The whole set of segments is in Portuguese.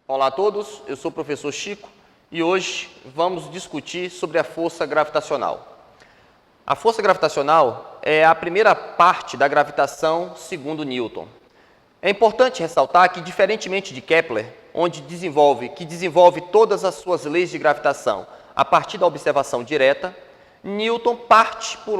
Olá a todos, eu sou o professor Chico e hoje vamos discutir sobre a força gravitacional. A força gravitacional é a primeira parte da gravitação segundo Newton. É importante ressaltar que, diferentemente de Kepler, que desenvolve todas as suas leis de gravitação a partir da observação direta, Newton parte por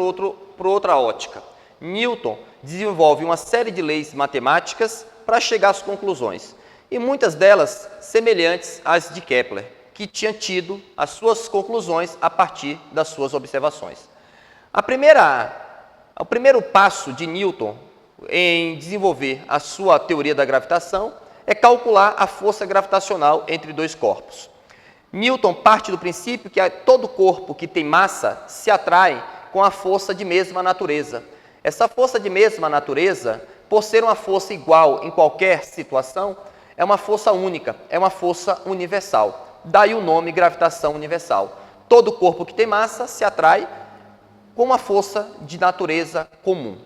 outra ótica. Newton desenvolve uma série de leis matemáticas para chegar às conclusões, e muitas delas semelhantes às de Kepler, que tinha tido as suas conclusões a partir das suas observações. O primeiro passo de Newton em desenvolver a sua teoria da gravitação é calcular a força gravitacional entre dois corpos. Newton parte do princípio que todo corpo que tem massa se atrai com a força de mesma natureza. Essa força de mesma natureza, por ser uma força igual em qualquer situação, é uma força única, é uma força universal. Daí o nome gravitação universal. Todo corpo que tem massa se atrai com uma força de natureza comum.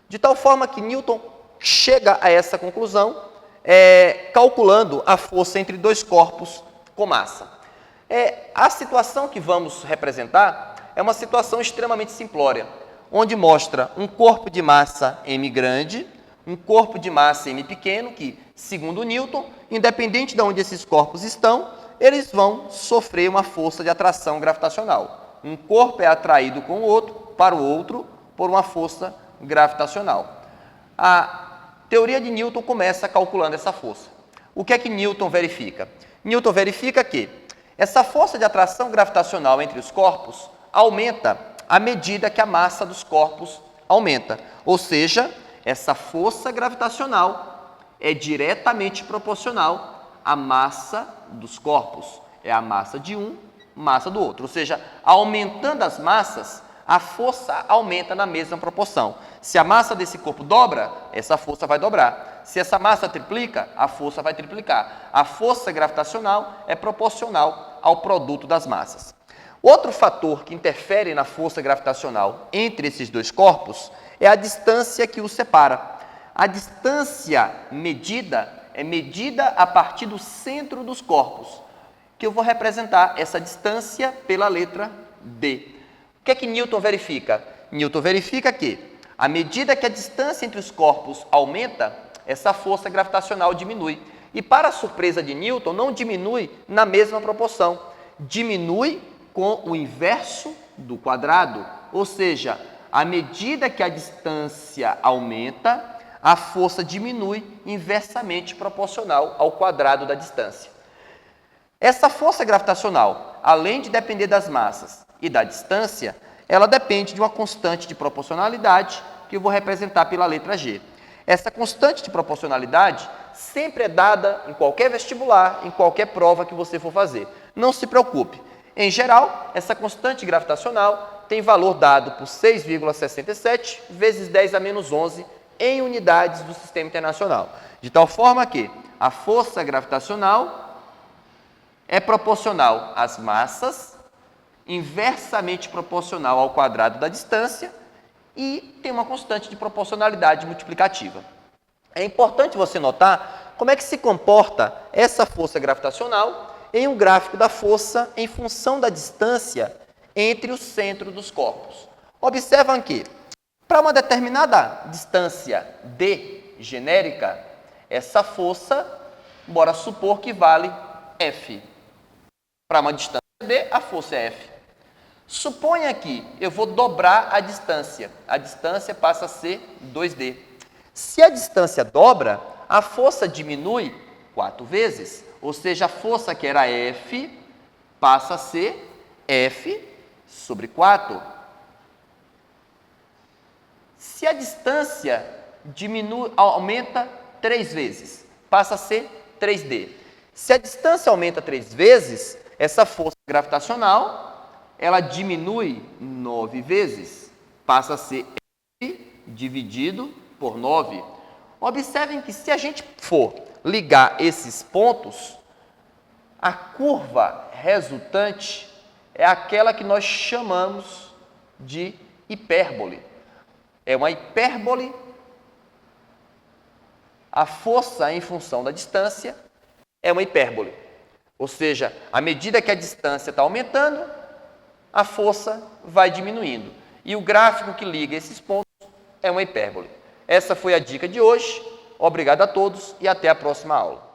De tal forma que Newton chega a essa conclusão calculando a força entre dois corpos com massa. A situação que vamos representar é uma situação extremamente simplória, onde mostra um corpo de massa m grande, um corpo de massa m pequeno, que, segundo Newton, independente de onde esses corpos estão, eles vão sofrer uma força de atração gravitacional. Um corpo é atraído para o outro por uma força gravitacional. A teoria de Newton começa calculando essa força. O que é que Newton verifica? Newton verifica que essa força de atração gravitacional entre os corpos aumenta à medida que a massa dos corpos aumenta. Ou seja, essa força gravitacional é diretamente proporcional à massa dos corpos. É a massa de um, massa do outro. Ou seja, aumentando as massas, a força aumenta na mesma proporção. Se a massa desse corpo dobra, essa força vai dobrar. Se essa massa triplica, a força vai triplicar. A força gravitacional é proporcional ao produto das massas. Outro fator que interfere na força gravitacional entre esses dois corpos é a distância que os separa. A distância medida é medida a partir do centro dos corpos, que eu vou representar essa distância pela letra D. O que é que Newton verifica? Newton verifica que, à medida que a distância entre os corpos aumenta, essa força gravitacional diminui. E, para a surpresa de Newton, não diminui na mesma proporção. Diminui com o inverso do quadrado. Ou seja, à medida que a distância aumenta, a força diminui inversamente proporcional ao quadrado da distância. Essa força gravitacional, além de depender das massas e da distância, ela depende de uma constante de proporcionalidade, que eu vou representar pela letra G. Essa constante de proporcionalidade sempre é dada em qualquer vestibular, em qualquer prova que você for fazer. Não se preocupe. Em geral, essa constante gravitacional tem valor dado por 6,67 vezes 10 a menos 11 em unidades do Sistema Internacional. De tal forma que a força gravitacional é proporcional às massas, inversamente proporcional ao quadrado da distância e tem uma constante de proporcionalidade multiplicativa. É importante você notar como é que se comporta essa força gravitacional em um gráfico da força em função da distância entre o centro dos corpos. Observam que, para uma determinada distância D genérica, essa força, bora supor que vale F. Para uma distância D, a força é F. Suponha que eu vou dobrar a distância. A distância passa a ser 2D. Se a distância dobra, a força diminui 4 vezes. Ou seja, a força que era F passa a ser F sobre 4. Se a distância aumenta 3 vezes, passa a ser 3D. Se a distância aumenta 3 vezes, essa força gravitacional, ela diminui 9 vezes, passa a ser F dividido por 9. Observem que, se a gente for ligar esses pontos, a curva resultante é aquela que nós chamamos de hipérbole. É uma hipérbole, a força em função da distância é uma hipérbole. Ou seja, à medida que a distância está aumentando, a força vai diminuindo. E o gráfico que liga esses pontos é uma hipérbole. Essa foi a dica de hoje. Obrigado a todos e até a próxima aula.